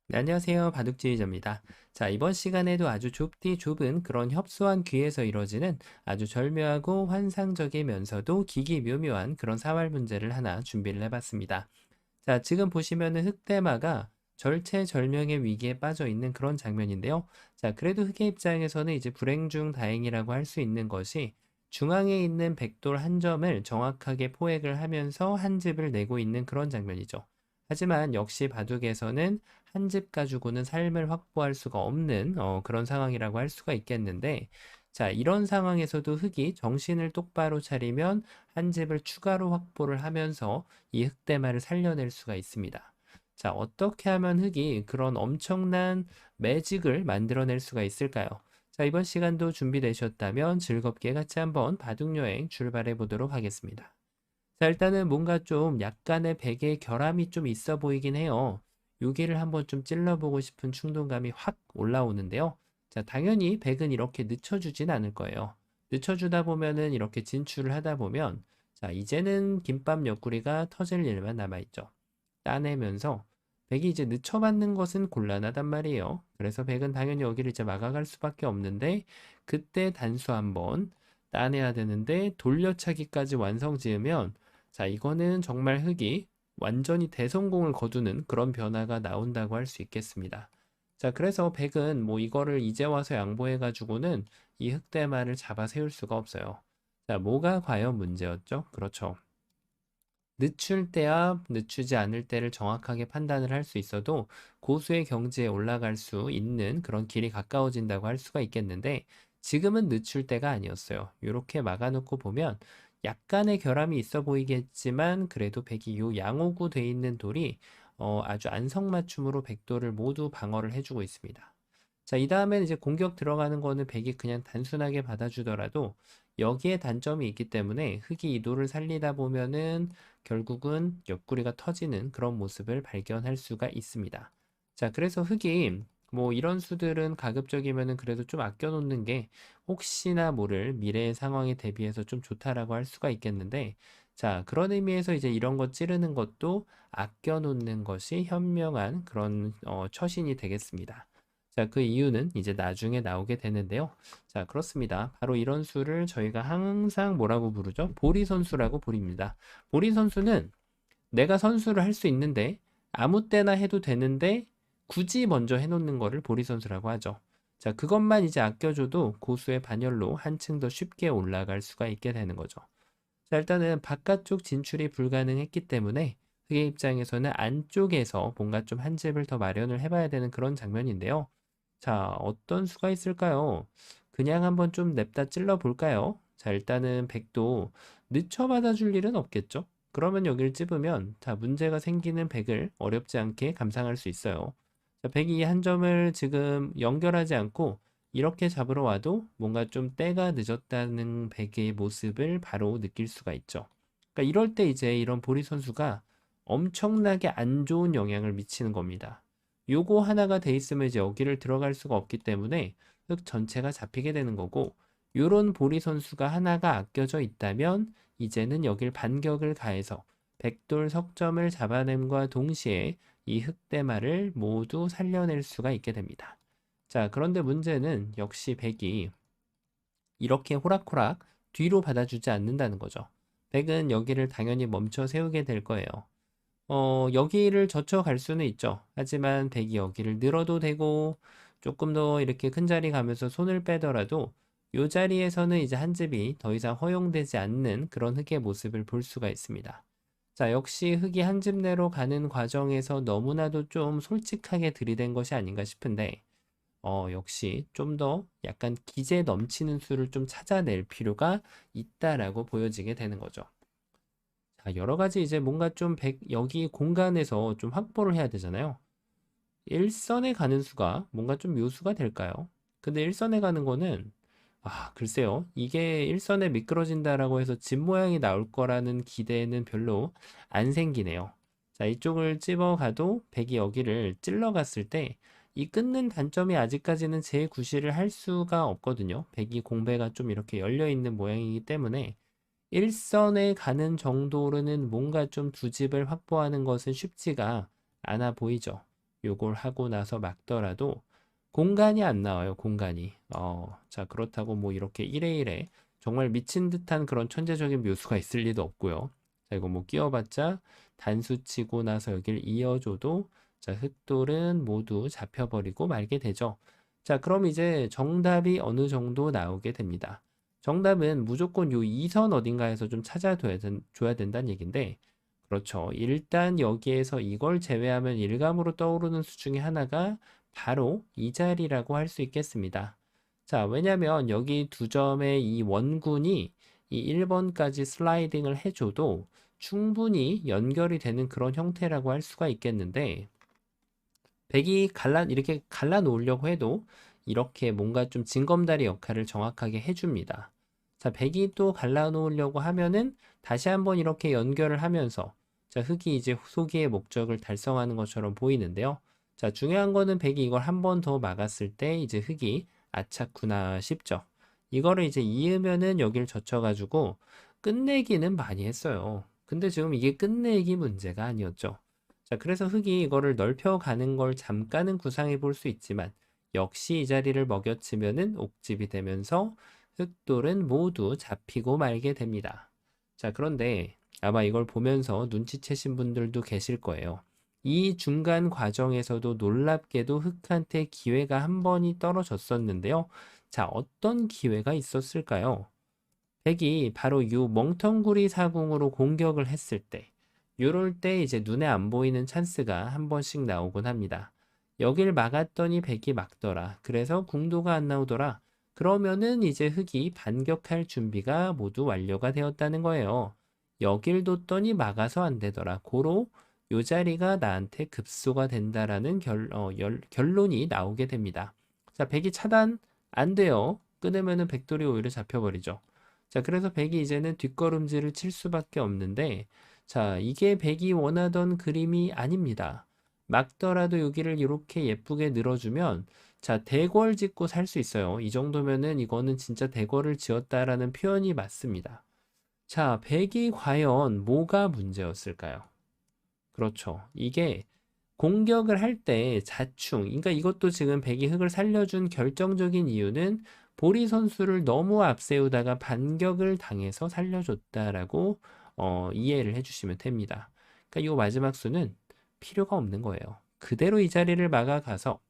네, 안녕하세요. 바둑지휘자입니다. 자, 이번 시간에도 아주 좁디 좁은 그런 협소한 귀에서 이루어지는 아주 절묘하고 환상적이면서도 기기묘묘한 그런 사활 문제를 하나 준비를 해봤습니다. 자, 지금 보시면은 흑대마가 절체절명의 위기에 빠져 있는 그런 장면인데요. 자, 그래도 흑의 입장에서는 이제 불행 중 다행이라고 할 수 있는 것이 중앙에 있는 백돌 한 점을 정확하게 포획을 하면서 한 집을 내고 있는 그런 장면이죠. 하지만 역시 바둑에서는 한 집 가지고는 삶을 확보할 수가 없는 그런 상황이라고 할 수가 있겠는데, 자, 이런 상황에서도 흑이 정신을 똑바로 차리면 한 집을 추가로 확보를 하면서 이 흑대마를 살려낼 수가 있습니다. 자, 어떻게 하면 흑이 그런 엄청난 매직을 만들어낼 수가 있을까요? 자, 이번 시간도 준비되셨다면 즐겁게 같이 한번 바둑여행 출발해 보도록 하겠습니다. 자, 일단은 뭔가 좀 약간의 백의 결함이 좀 있어 보이긴 해요. 여기를 한번 좀 찔러보고 싶은 충동감이 확 올라오는데요. 자, 당연히 백은 이렇게 늦춰주진 않을 거예요. 늦춰주다 보면은 이렇게 진출을 하다 보면, 자, 이제는 김밥 옆구리가 터질 일만 남아있죠. 따내면서 백이 이제 늦춰맞는 것은 곤란하단 말이에요. 그래서 백은 당연히 여기를 이제 막아갈 수밖에 없는데, 그때 단수 한번 따내야 되는데 돌려차기까지 완성 지으면, 자, 이거는 정말 흑이 완전히 대성공을 거두는 그런 변화가 나온다고 할 수 있겠습니다. 자, 그래서 백은 뭐 이거를 이제 와서 양보해가지고는 이 흑대마를 잡아 세울 수가 없어요. 자, 뭐가 과연 문제였죠? 그렇죠. 늦출 때와 늦추지 않을 때를 정확하게 판단을 할 수 있어도 고수의 경지에 올라갈 수 있는 그런 길이 가까워진다고 할 수가 있겠는데, 지금은 늦출 때가 아니었어요. 이렇게 막아놓고 보면 약간의 결함이 있어 보이겠지만 그래도 백이 요 양호구 돼 있는 돌이 아주 안성맞춤으로 백돌을 모두 방어를 해주고 있습니다. 자, 이 다음엔 이제 공격 들어가는 거는 백이 그냥 단순하게 받아주더라도 여기에 단점이 있기 때문에 흑이 이 돌을 살리다 보면은 결국은 옆구리가 터지는 그런 모습을 발견할 수가 있습니다. 자, 그래서 흑이 뭐 이런 수들은 가급적이면은 그래도 좀 아껴놓는 게 혹시나 모를 미래의 상황에 대비해서 좀 좋다라고 할 수가 있겠는데, 자, 그런 의미에서 이제 이런 거 찌르는 것도 아껴놓는 것이 현명한 그런 처신이 되겠습니다. 자, 그 이유는 이제 나중에 나오게 되는데요. 자, 그렇습니다. 바로 이런 수를 저희가 항상 뭐라고 부르죠? 보리 선수라고 부릅니다. 보리 선수는 내가 선수를 할 수 있는데 아무 때나 해도 되는데 굳이 먼저 해놓는 거를 보리 선수라고 하죠. 자, 그것만 이제 아껴줘도 고수의 반열로 한층 더 쉽게 올라갈 수가 있게 되는 거죠. 자, 일단은 바깥쪽 진출이 불가능했기 때문에 흑의 입장에서는 안쪽에서 뭔가 좀 한 집을 더 마련을 해봐야 되는 그런 장면인데요. 자, 어떤 수가 있을까요? 그냥 한번 좀 냅다 찔러 볼까요? 자, 일단은 백도 늦춰 받아줄 일은 없겠죠? 그러면 여기를 찝으면, 자, 문제가 생기는 백을 어렵지 않게 감상할 수 있어요. 자, 백이 이 한 점을 지금 연결하지 않고 이렇게 잡으러 와도 뭔가 좀 때가 늦었다는 백의 모습을 바로 느낄 수가 있죠. 그러니까 이럴 때 이제 이런 보리 선수가 엄청나게 안 좋은 영향을 미치는 겁니다. 요거 하나가 돼 있으면 이제 여기를 들어갈 수가 없기 때문에 흙 전체가 잡히게 되는 거고, 요런 보리 선수가 하나가 아껴져 있다면 이제는 여길 반격을 가해서 백돌 석점을 잡아냄과 동시에 이 흑대마를 모두 살려낼 수가 있게 됩니다. 자, 그런데 문제는 역시 백이 이렇게 호락호락 뒤로 받아주지 않는다는 거죠. 백은 여기를 당연히 멈춰 세우게 될 거예요. 여기를 젖혀갈 수는 있죠. 하지만 백이 여기를 늘어도 되고 조금 더 이렇게 큰 자리 가면서 손을 빼더라도 이 자리에서는 이제 한 집이 더 이상 허용되지 않는 그런 흑의 모습을 볼 수가 있습니다. 자, 역시 흑이 한 집 내로 가는 과정에서 너무나도 좀 솔직하게 들이댄 것이 아닌가 싶은데, 역시 좀 더 약간 기재 넘치는 수를 좀 찾아낼 필요가 있다라고 보여지게 되는 거죠. 자, 여러 가지 이제 뭔가 좀 여기 공간에서 좀 확보를 해야 되잖아요. 일선에 가는 수가 뭔가 좀 묘수가 될까요? 근데 일선에 가는 거는, 글쎄요. 이게 일선에 미끄러진다라고 해서 집 모양이 나올 거라는 기대는 별로 안 생기네요. 자, 이쪽을 찝어가도 백이 여기를 찔러갔을 때 이 끊는 단점이 아직까지는 제 구실을 할 수가 없거든요. 백이 공배가 좀 이렇게 열려 있는 모양이기 때문에 일선에 가는 정도로는 뭔가 좀 두 집을 확보하는 것은 쉽지가 않아 보이죠. 요걸 하고 나서 막더라도 공간이 안 나와요, 공간이. 자, 그렇다고 뭐 이렇게 1에1에 정말 미친 듯한 그런 천재적인 묘수가 있을 리도 없고요. 자, 이거 뭐 끼워봤자 단수 치고 나서 여길 이어줘도 자, 흑돌은 모두 잡혀버리고 말게 되죠. 자, 그럼 이제 정답이 어느 정도 나오게 됩니다. 정답은 무조건 요 2선 어딘가에서 좀 줘야 된다는 얘기인데, 그렇죠. 일단 여기에서 이걸 제외하면 일감으로 떠오르는 수 중에 하나가 바로 이 자리라고 할 수 있겠습니다. 자, 왜냐면 여기 두 점의 이 원군이 이 1번까지 슬라이딩을 해줘도 충분히 연결이 되는 그런 형태라고 할 수가 있겠는데, 백이 이렇게 갈라 놓으려고 해도 이렇게 뭔가 좀 징검다리 역할을 정확하게 해줍니다. 자, 백이 또 갈라 놓으려고 하면은 다시 한번 이렇게 연결을 하면서 자, 흑이 이제 소기의 목적을 달성하는 것처럼 보이는데요. 자, 중요한 거는 백이 이걸 한 번 더 막았을 때 이제 흑이 아차구나 싶죠. 이거를 이제 이으면은 여길 젖혀가지고 끝내기는 많이 했어요. 근데 지금 이게 끝내기 문제가 아니었죠. 자, 그래서 흙이 이거를 넓혀가는 걸 잠깐은 구상해 볼 수 있지만 역시 이 자리를 먹여치면은 옥집이 되면서 흑돌은 모두 잡히고 말게 됩니다. 자, 그런데 아마 이걸 보면서 눈치채신 분들도 계실 거예요. 이 중간 과정에서도 놀랍게도 흑한테 기회가 한 번이 떨어졌었는데요. 자, 어떤 기회가 있었을까요? 백이 바로 요 멍텅구리 사궁으로 공격을 했을 때 요럴 때 이제 눈에 안 보이는 찬스가 한 번씩 나오곤 합니다. 여길 막았더니 백이 막더라. 그래서 궁도가 안 나오더라. 그러면은 이제 흑이 반격할 준비가 모두 완료가 되었다는 거예요. 여길 뒀더니 막아서 안 되더라. 고로 요 자리가 나한테 급소가 된다라는 결론이 나오게 됩니다. 자, 백이 차단 안 돼요. 끊으면은 백돌이 오히려 잡혀버리죠. 자, 그래서 백이 이제는 뒷걸음질을 칠 수밖에 없는데, 자, 이게 백이 원하던 그림이 아닙니다. 막더라도 여기를 이렇게 예쁘게 늘어주면, 자, 대궐 짓고 살 수 있어요. 이 정도면은 이거는 진짜 대궐을 지었다라는 표현이 맞습니다. 자, 백이 과연 뭐가 문제였을까요? 그렇죠. 이게 공격을 할 때 자충, 그러니까 이것도 지금 백이 흑을 살려준 결정적인 이유는 보리 선수를 너무 앞세우다가 반격을 당해서 살려줬다라고 이해를 해주시면 됩니다. 그러니까 이 마지막 수는 필요가 없는 거예요. 그대로 이 자리를 막아가서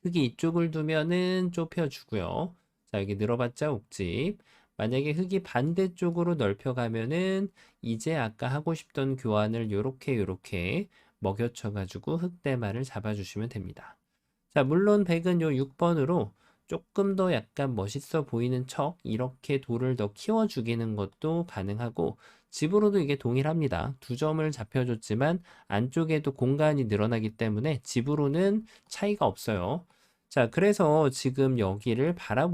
흑이 이쪽을 두면은 좁혀주고요. 자, 여기 늘어봤자 옥집. 만약에 흑이 반대쪽으로 넓혀가면은 이제 아까 하고 싶던 교환을 요렇게 먹여쳐가지고 흑대마를 잡아주시면 됩니다. 자, 물론 백은 요 6번으로 조금 더 약간 멋있어 보이는 척 이렇게 돌을 더 키워 죽이는 것도 가능하고 집으로도 이게 동일합니다. 두 점을 잡혀줬지만 안쪽에도 공간이 늘어나기 때문에 집으로는 차이가 없어요. 자, 그래서 지금 여기를 바로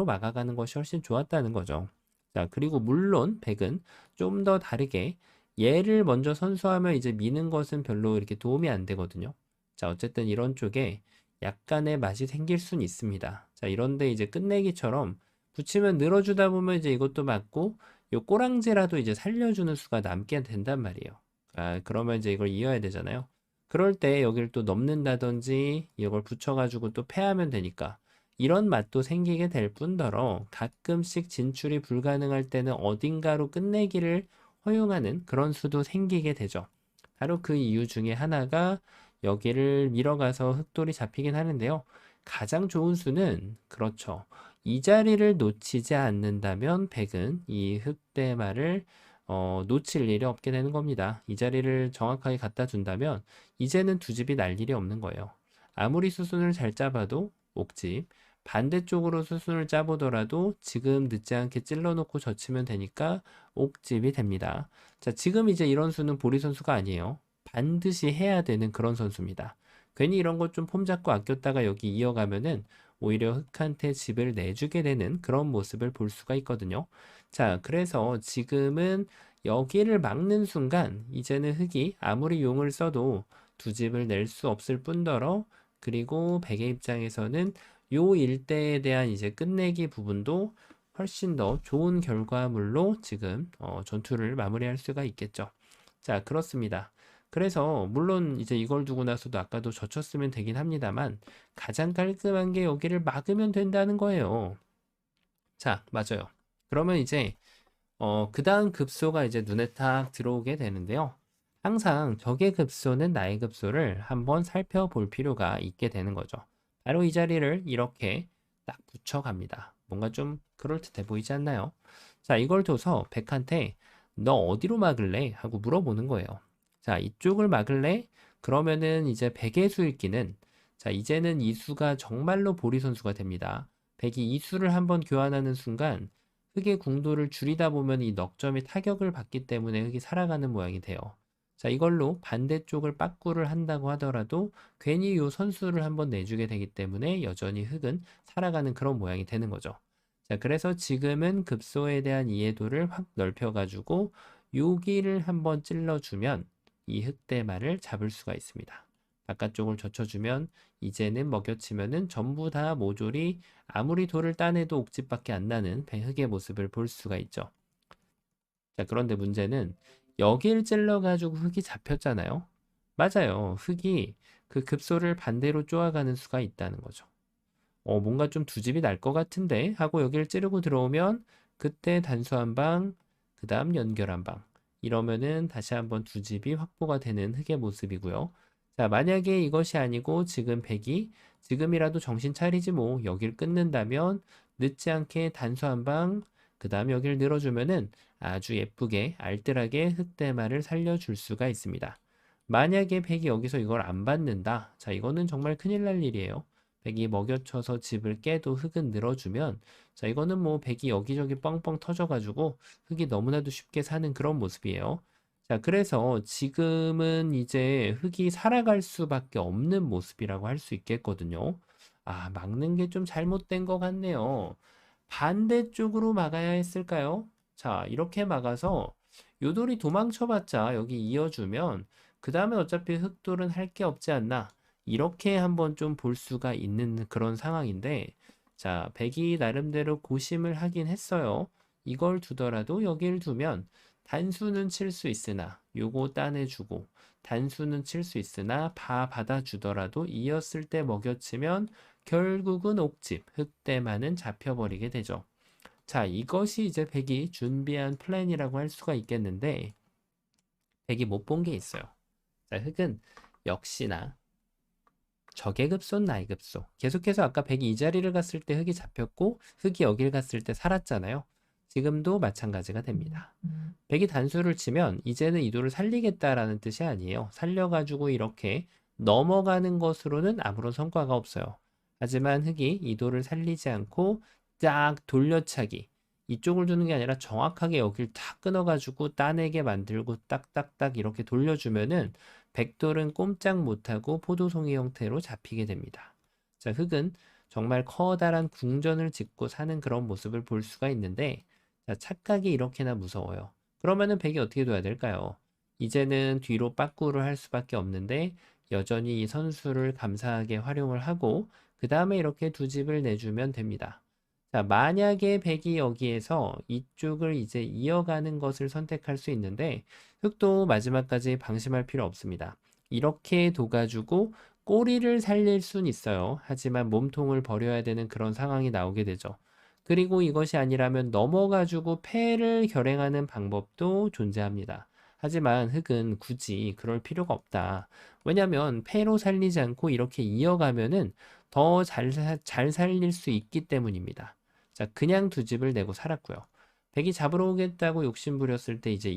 막아가는 것이 훨씬 좋았다는 거죠. 자, 그리고 물론 백은 좀 더 다르게 얘를 먼저 선수하면 이제 미는 것은 별로 이렇게 도움이 안 되거든요. 자, 어쨌든 이런 쪽에 약간의 맛이 생길 수는 있습니다. 자, 이런데 이제 끝내기처럼 붙이면 늘어주다 보면 이제 이것도 맞고 요 꼬랑지라도 이제 살려주는 수가 남게 된단 말이에요. 아, 그러면 이제 이걸 이어야 되잖아요. 그럴 때 여기를 또 넘는다든지 이걸 붙여가지고 또 패하면 되니까 이런 맛도 생기게 될 뿐더러 가끔씩 진출이 불가능할 때는 어딘가로 끝내기를 허용하는 그런 수도 생기게 되죠. 바로 그 이유 중에 하나가 여기를 밀어가서 흑돌이 잡히긴 하는데요. 가장 좋은 수는 그렇죠. 이 자리를 놓치지 않는다면 백은 이 흑대마를 놓칠 일이 없게 되는 겁니다. 이 자리를 정확하게 갖다 준다면 이제는 두 집이 날 일이 없는 거예요. 아무리 수순을 잘 짜봐도 옥집, 반대쪽으로 수순을 짜보더라도 지금 늦지 않게 찔러놓고 젖히면 되니까 옥집이 됩니다. 자, 지금 이제 이런 수는 보리 선수가 아니에요. 반드시 해야 되는 그런 선수입니다. 괜히 이런 것 좀 폼 잡고 아꼈다가 여기 이어가면은 오히려 흑한테 집을 내주게 되는 그런 모습을 볼 수가 있거든요. 자, 그래서 지금은 여기를 막는 순간 이제는 흑이 아무리 용을 써도 두 집을 낼 수 없을 뿐더러 그리고 백의 입장에서는 요 일대에 대한 이제 끝내기 부분도 훨씬 더 좋은 결과물로 지금 전투를 마무리할 수가 있겠죠. 자, 그렇습니다. 그래서 물론 이제 이걸 두고 나서도 아까도 젖혔으면 되긴 합니다만 가장 깔끔한 게 여기를 막으면 된다는 거예요. 자, 맞아요. 그러면 이제 그 다음 급소가 이제 눈에 딱 들어오게 되는데요. 항상 적의 급소는 나의 급소를 한번 살펴볼 필요가 있게 되는 거죠. 바로 이 자리를 이렇게 딱 붙여갑니다. 뭔가 좀 그럴듯해 보이지 않나요? 자, 이걸 둬서 백한테 너 어디로 막을래? 하고 물어보는 거예요. 자, 이쪽을 막을래? 그러면은 이제 백의 수읽기는 자, 이제는 이 수가 정말로 보리 선수가 됩니다. 백이 이 수를 한번 교환하는 순간 흑의 궁도를 줄이다 보면 이 넉점이 타격을 받기 때문에 흑이 살아가는 모양이 돼요. 자, 이걸로 반대쪽을 빠꾸를 한다고 하더라도 괜히 요 선수를 한번 내주게 되기 때문에 여전히 흑은 살아가는 그런 모양이 되는 거죠. 자, 그래서 지금은 급소에 대한 이해도를 확 넓혀가지고 여기를 한번 찔러주면 이 흑대마를 잡을 수가 있습니다. 바깥쪽을 젖혀주면 이제는 먹여치면은 전부 다 모조리 아무리 돌을 따내도 옥집밖에 안 나는 흑의 모습을 볼 수가 있죠. 자, 그런데 문제는 여길 찔러가지고 흑이 잡혔잖아요. 맞아요. 흑이 그 급소를 반대로 쪼아가는 수가 있다는 거죠. 뭔가 좀 두 집이 날 것 같은데 하고 여기를 찌르고 들어오면 그때 단수 한 방, 그 다음 연결 한 방. 이러면은 다시 한번 두 집이 확보가 되는 흑의 모습이고요. 자, 만약에 이것이 아니고 지금 백이 지금이라도 정신 차리지 뭐 여길 끊는다면 늦지 않게 단수 한 방, 그 다음 여기를 늘어주면은 아주 예쁘게 알뜰하게 흑대마를 살려줄 수가 있습니다. 만약에 백이 여기서 이걸 안 받는다. 자, 이거는 정말 큰일 날 일이에요. 백이 먹여쳐서 집을 깨도 흙은 늘어주면 자, 이거는 뭐 백이 여기저기 뻥뻥 터져가지고 흙이 너무나도 쉽게 사는 그런 모습이에요. 자, 그래서 지금은 이제 흙이 살아갈 수밖에 없는 모습이라고 할 수 있겠거든요. 아, 막는 게 좀 잘못된 것 같네요. 반대쪽으로 막아야 했을까요? 자, 이렇게 막아서 요돌이 도망쳐봤자 여기 이어주면 그 다음에 어차피 흑돌은 할 게 없지 않나. 이렇게 한번 좀 볼 수가 있는 그런 상황인데, 자, 백이 나름대로 고심을 하긴 했어요. 이걸 두더라도 여기를 두면 단수는 칠 수 있으나 요거 따내주고 단수는 칠 수 있으나 바 받아주더라도 이었을 때 먹여치면 결국은 옥집, 흑대만은 잡혀버리게 되죠. 자, 이것이 이제 백이 준비한 플랜이라고 할 수가 있겠는데, 백이 못 본 게 있어요. 자, 흑은 역시나 적의급소, 나의급소. 계속해서 아까 백이 이 자리를 갔을 때 흑이 잡혔고, 흑이 여길 갔을 때 살았잖아요. 지금도 마찬가지가 됩니다. 백이 단수를 치면 이제는 이도를 살리겠다라는 뜻이 아니에요. 살려가지고 이렇게 넘어가는 것으로는 아무런 성과가 없어요. 하지만 흑이 이도를 살리지 않고 딱 돌려차기. 이쪽을 두는 게 아니라 정확하게 여길 탁 끊어가지고 따내게 만들고 딱딱딱 이렇게 돌려주면은 백돌은 꼼짝 못하고 포도송이 형태로 잡히게 됩니다. 자, 흑은 정말 커다란 궁전을 짓고 사는 그런 모습을 볼 수가 있는데 자, 착각이 이렇게나 무서워요. 그러면은 백이 어떻게 둬야 될까요? 이제는 뒤로 빠꾸를 할 수밖에 없는데 여전히 이 선수를 감사하게 활용을 하고 그 다음에 이렇게 두 집을 내주면 됩니다. 자, 만약에 백이 여기에서 이쪽을 이제 이어가는 것을 선택할 수 있는데 흑도 마지막까지 방심할 필요 없습니다. 이렇게 둬가지고 꼬리를 살릴 순 있어요. 하지만 몸통을 버려야 되는 그런 상황이 나오게 되죠. 그리고 이것이 아니라면 넘어가지고 패를 결행하는 방법도 존재합니다. 하지만 흑은 굳이 그럴 필요가 없다. 왜냐하면 패로 살리지 않고 이렇게 이어가면은 더 잘 살릴 수 있기 때문입니다. 자, 그냥 두 집을 내고 살았고요. 백이 잡으러 오겠다고 욕심부렸을 때 이제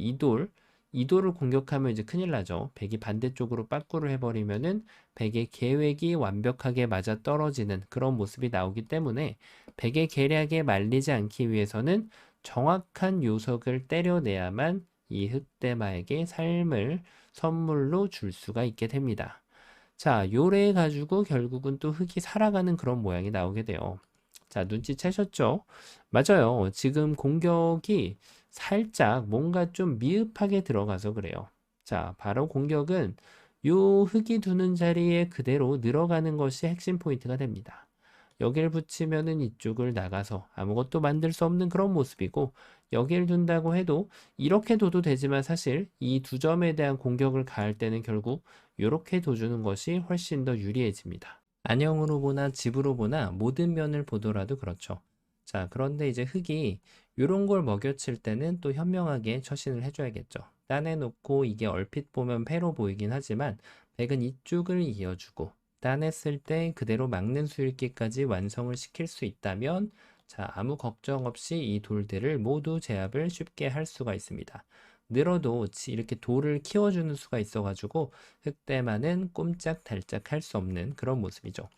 이돌을 공격하면 이제 큰일 나죠. 백이 반대쪽으로 빠꾸를 해버리면은 백의 계획이 완벽하게 맞아 떨어지는 그런 모습이 나오기 때문에 백의 계략에 말리지 않기 위해서는 정확한 요석을 때려내야만 이 흑대마에게 삶을 선물로 줄 수가 있게 됩니다. 자, 요래 가지고 결국은 또 흑이 살아가는 그런 모양이 나오게 돼요. 자, 눈치채셨죠? 맞아요. 지금 공격이 살짝 뭔가 좀 미흡하게 들어가서 그래요. 자, 바로 공격은 요 흑이 두는 자리에 그대로 늘어가는 것이 핵심 포인트가 됩니다. 여길 붙이면은 이쪽을 나가서 아무것도 만들 수 없는 그런 모습이고, 여길 둔다고 해도 이렇게 둬도 되지만 사실 이 두 점에 대한 공격을 가할 때는 결국 이렇게 둬주는 것이 훨씬 더 유리해집니다. 안형으로 보나 집으로 보나 모든 면을 보더라도 그렇죠. 자, 그런데 이제 흙이 이런 걸 먹여칠 때는 또 현명하게 처신을 해줘야겠죠. 따내놓고 이게 얼핏 보면 패로 보이긴 하지만 백은 이쪽을 이어주고 따냈을 때 그대로 막는 수읽기까지 완성을 시킬 수 있다면 자, 아무 걱정 없이 이 돌들을 모두 제압을 쉽게 할 수가 있습니다. 늘어도 이렇게 돌을 키워주는 수가 있어가지고 흑대만은 꼼짝달짝 할 수 없는 그런 모습이죠.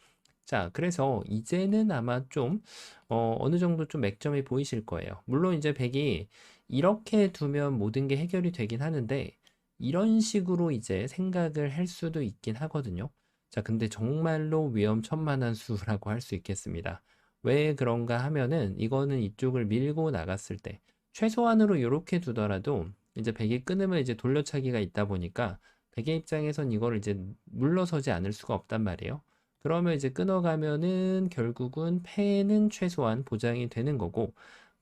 자, 그래서 이제는 아마 좀 어느 정도 좀 맥점이 보이실 거예요. 물론 이제 백이 이렇게 두면 모든 게 해결이 되긴 하는데 이런 식으로 이제 생각을 할 수도 있긴 하거든요. 자, 근데 정말로 위험천만한 수라고 할 수 있겠습니다. 왜 그런가 하면은 이거는 이쪽을 밀고 나갔을 때 최소한으로 이렇게 두더라도 이제 백이 끊으면 이제 돌려차기가 있다 보니까 백의 입장에선 이거를 이제 물러서지 않을 수가 없단 말이에요. 그러면 이제 끊어가면은 결국은 패는 최소한 보장이 되는 거고,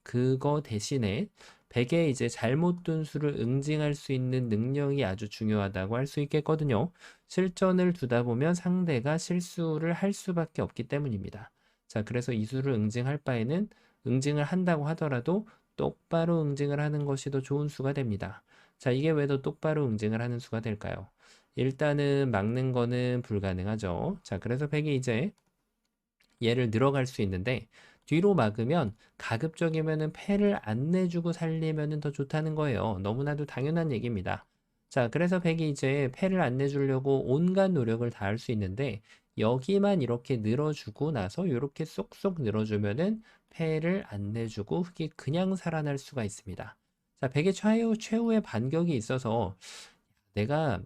그거 대신에 백에 이제 잘못 둔 수를 응징할 수 있는 능력이 아주 중요하다고 할 수 있겠거든요. 실전을 두다 보면 상대가 실수를 할 수밖에 없기 때문입니다. 자, 그래서 이 수를 응징할 바에는 응징을 한다고 하더라도 똑바로 응징을 하는 것이 더 좋은 수가 됩니다. 자, 이게 왜 더 똑바로 응징을 하는 수가 될까요? 일단은 막는 거는 불가능하죠. 자, 그래서 백이 이제 얘를 늘어갈 수 있는데 뒤로 막으면 가급적이면은 패를 안 내주고 살리면은 더 좋다는 거예요. 너무나도 당연한 얘기입니다. 자, 그래서 백이 이제 패를 안 내주려고 온갖 노력을 다할 수 있는데 여기만 이렇게 늘어주고 나서 이렇게 쏙쏙 늘어주면은 패를 안 내주고 흑이 그냥 살아날 수가 있습니다. 자, 백의 최후의 반격이 있어서 내가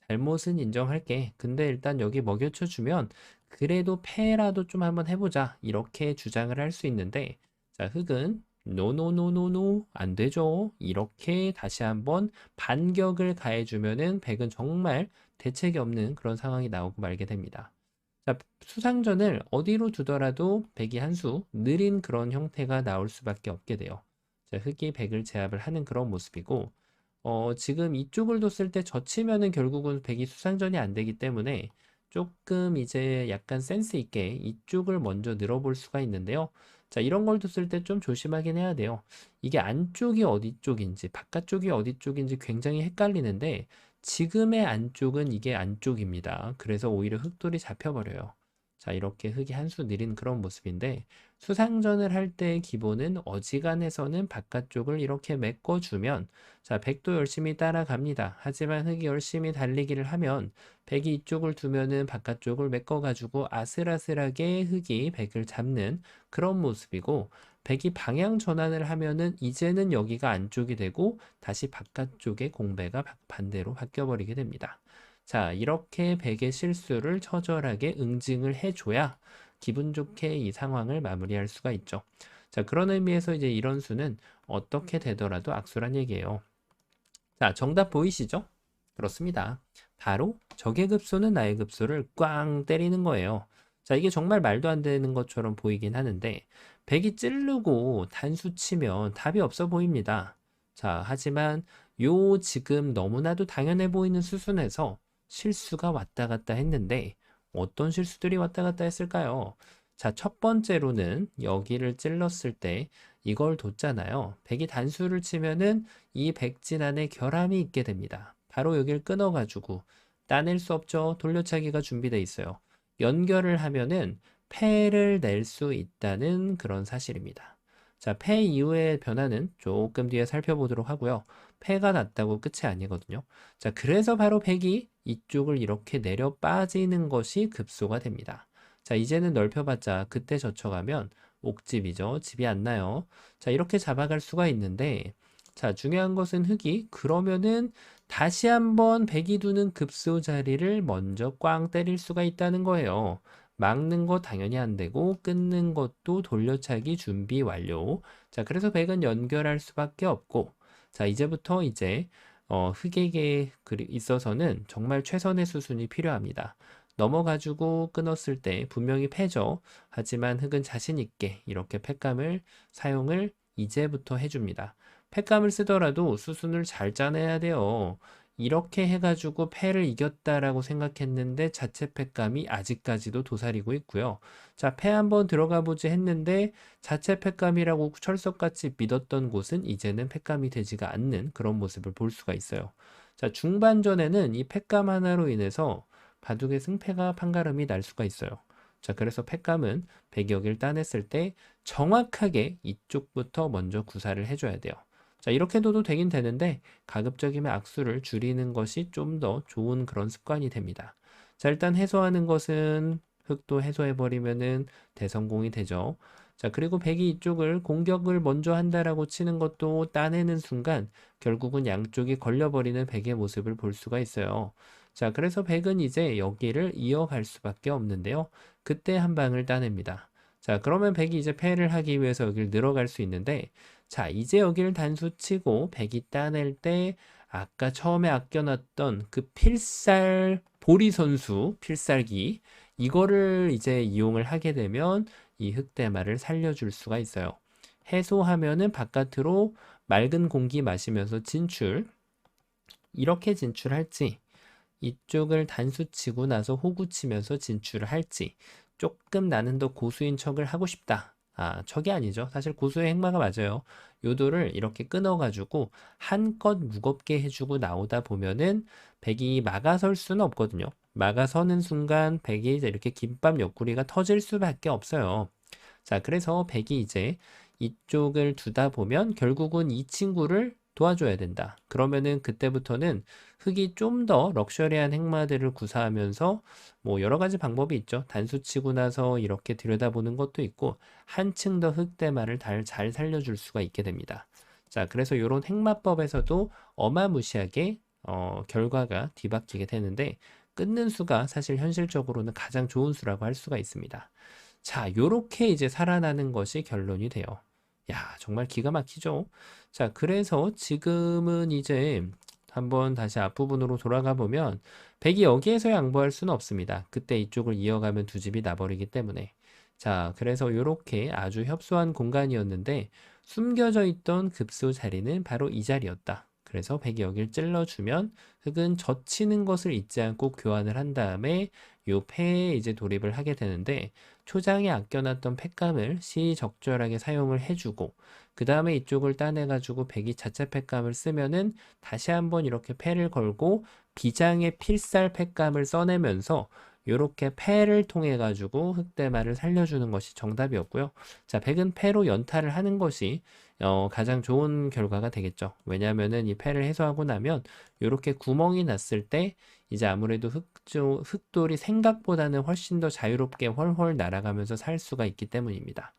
잘못은 인정할게. 근데 일단 여기 먹여쳐 주면 그래도 패라도 좀 한번 해보자. 이렇게 주장을 할 수 있는데 자, 흑은 노노노노노 안 되죠. 이렇게 다시 한번 반격을 가해주면은 백은 정말 대책이 없는 그런 상황이 나오고 말게 됩니다. 자, 수상전을 어디로 두더라도 백이 한 수 느린 그런 형태가 나올 수밖에 없게 돼요. 자, 흑이 백을 제압을 하는 그런 모습이고 지금 이쪽을 뒀을 때 젖히면은 결국은 백이 수상전이 안 되기 때문에 조금 이제 약간 센스 있게 이쪽을 먼저 늘어볼 수가 있는데요. 자, 이런 걸 뒀을 때 좀 조심하긴 해야 돼요. 이게 안쪽이 어디 쪽인지 바깥쪽이 어디 쪽인지 굉장히 헷갈리는데 지금의 안쪽은 이게 안쪽입니다. 그래서 오히려 흑돌이 잡혀버려요. 자, 이렇게 흑이 한 수 느린 그런 모습인데 수상전을 할 때의 기본은 어지간해서는 바깥쪽을 이렇게 메꿔주면 자, 백도 열심히 따라갑니다. 하지만 흑이 열심히 달리기를 하면 백이 이쪽을 두면은 바깥쪽을 메꿔가지고 아슬아슬하게 흑이 백을 잡는 그런 모습이고 백이 방향 전환을 하면은 이제는 여기가 안쪽이 되고 다시 바깥쪽의 공배가 반대로 바뀌어버리게 됩니다. 자, 이렇게 백의 실수를 처절하게 응징을 해줘야 기분 좋게 이 상황을 마무리할 수가 있죠. 자, 그런 의미에서 이제 이런 수는 어떻게 되더라도 악수란 얘기예요. 자, 정답 보이시죠? 그렇습니다. 바로 적의 급소는 나의 급소를 꽝 때리는 거예요. 자, 이게 정말 말도 안 되는 것처럼 보이긴 하는데 백이 찌르고 단수 치면 답이 없어 보입니다. 자, 하지만 요 지금 너무나도 당연해 보이는 수순에서 실수가 왔다 갔다 했는데 어떤 실수들이 왔다 갔다 했을까요? 자, 첫 번째로는 여기를 찔렀을 때 이걸 뒀잖아요. 백이 단수를 치면은 이 백진 안에 결함이 있게 됩니다. 바로 여기를 끊어가지고 따낼 수 없죠. 돌려차기가 준비되어 있어요. 연결을 하면은 패를 낼 수 있다는 그런 사실입니다. 자, 패 이후의 변화는 조금 뒤에 살펴보도록 하고요. 패가 났다고 끝이 아니거든요. 자, 그래서 바로 백이 이쪽을 이렇게 내려 빠지는 것이 급소가 됩니다. 자, 이제는 넓혀봤자 그때 젖혀가면 옥집이죠. 집이 안 나요. 자, 이렇게 잡아갈 수가 있는데 자, 중요한 것은 흑이 그러면은 다시 한번 백이 두는 급소 자리를 먼저 꽝 때릴 수가 있다는 거예요. 막는 거 당연히 안 되고 끊는 것도 돌려차기 준비 완료. 자, 그래서 백은 연결할 수밖에 없고 자, 이제부터 이제 흑에게 있어서는 정말 최선의 수순이 필요합니다. 넘어가지고 끊었을 때 분명히 패죠. 하지만 흑은 자신 있게 이렇게 패감을 사용을 이제부터 해줍니다. 패감을 쓰더라도 수순을 잘 짜내야 돼요. 이렇게 해가지고 패를 이겼다라고 생각했는데 자체 패감이 아직까지도 도사리고 있고요. 자, 패 한번 들어가 보지 했는데 자체 패감이라고 철석같이 믿었던 곳은 이제는 패감이 되지가 않는 그런 모습을 볼 수가 있어요. 자, 중반전에는 이 패감 하나로 인해서 바둑의 승패가 판가름이 날 수가 있어요. 자, 그래서 패감은 100여기를 따냈을 때 정확하게 이쪽부터 먼저 구사를 해줘야 돼요. 자, 이렇게 둬도 되긴 되는데 가급적이면 악수를 줄이는 것이 좀 더 좋은 그런 습관이 됩니다. 자, 일단 해소하는 것은 흑도 해소해버리면은 대성공이 되죠. 자, 그리고 백이 이쪽을 공격을 먼저 한다라고 치는 것도 따내는 순간 결국은 양쪽이 걸려버리는 백의 모습을 볼 수가 있어요. 자, 그래서 백은 이제 여기를 이어갈 수밖에 없는데요. 그때 한 방을 따냅니다. 자, 그러면 백이 이제 패를 하기 위해서 여기를 늘어갈 수 있는데, 자, 이제 여기를 단수 치고 백이 따낼 때 아까 처음에 아껴놨던 그 필살 보리 선수 필살기 이거를 이제 이용을 하게 되면 이 흑대마를 살려줄 수가 있어요. 해소하면은 바깥으로 맑은 공기 마시면서 진출. 이렇게 진출할지 이쪽을 단수 치고 나서 호구 치면서 진출을 할지 조금 나는 더 고수인 척을 하고 싶다. 아, 척이 아니죠. 사실 고수의 행마가 맞아요. 요도를 이렇게 끊어가지고 한껏 무겁게 해주고 나오다 보면은 백이 막아설 수는 없거든요. 막아서는 순간 백이 이제 이렇게 김밥 옆구리가 터질 수밖에 없어요. 자, 그래서 백이 이제 이쪽을 두다 보면 결국은 이 친구를 도와줘야 된다. 그러면은 그때부터는 흑이 좀 더 럭셔리한 행마들을 구사하면서 뭐 여러 가지 방법이 있죠. 단수 치고 나서 이렇게 들여다보는 것도 있고 한층 더 흑대마를 잘 살려줄 수가 있게 됩니다. 자, 그래서 이런 행마법에서도 어마무시하게 결과가 뒤바뀌게 되는데 끊는 수가 사실 현실적으로는 가장 좋은 수라고 할 수가 있습니다. 자, 요렇게 이제 살아나는 것이 결론이 돼요. 야, 정말 기가 막히죠? 자, 그래서 지금은 이제 한번 다시 앞부분으로 돌아가 보면 백이 여기에서 양보할 수는 없습니다. 그때 이쪽을 이어가면 두 집이 나버리기 때문에. 자, 그래서 요렇게 아주 협소한 공간이었는데 숨겨져 있던 급소 자리는 바로 이 자리였다. 그래서 백이 여기를 찔러주면 흑은 젖히는 것을 잊지 않고 교환을 한 다음에 요 패에 이제 돌입을 하게 되는데 초장에 아껴놨던 팩감을 시적절하게 사용을 해주고 그 다음에 이쪽을 따내가지고 백이 자체 팩감을 쓰면은 다시 한번 이렇게 패를 걸고 비장의 필살 팩감을 써내면서 이렇게 패를 통해 가지고 흑대마를 살려주는 것이 정답이었고요. 자, 백은 패로 연타를 하는 것이 가장 좋은 결과가 되겠죠. 왜냐하면은 이 패를 해소하고 나면 이렇게 구멍이 났을 때 이제 아무래도 흑돌이 생각보다는 훨씬 더 자유롭게 훨훨 날아가면서 살 수가 있기 때문입니다.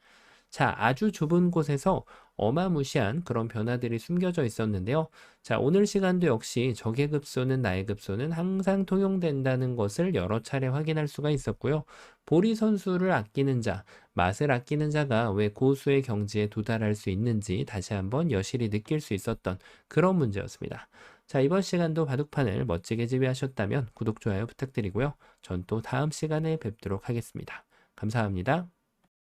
자, 아주 좁은 곳에서 어마무시한 그런 변화들이 숨겨져 있었는데요. 자, 오늘 시간도 역시 적의 급소는 나의 급소는 항상 통용된다는 것을 여러 차례 확인할 수가 있었고요. 보리 선수를 아끼는 자, 맛을 아끼는 자가 왜 고수의 경지에 도달할 수 있는지 다시 한번 여실히 느낄 수 있었던 그런 문제였습니다. 자, 이번 시간도 바둑판을 멋지게 지배하셨다면 구독, 좋아요 부탁드리고요. 전 또 다음 시간에 뵙도록 하겠습니다. 감사합니다.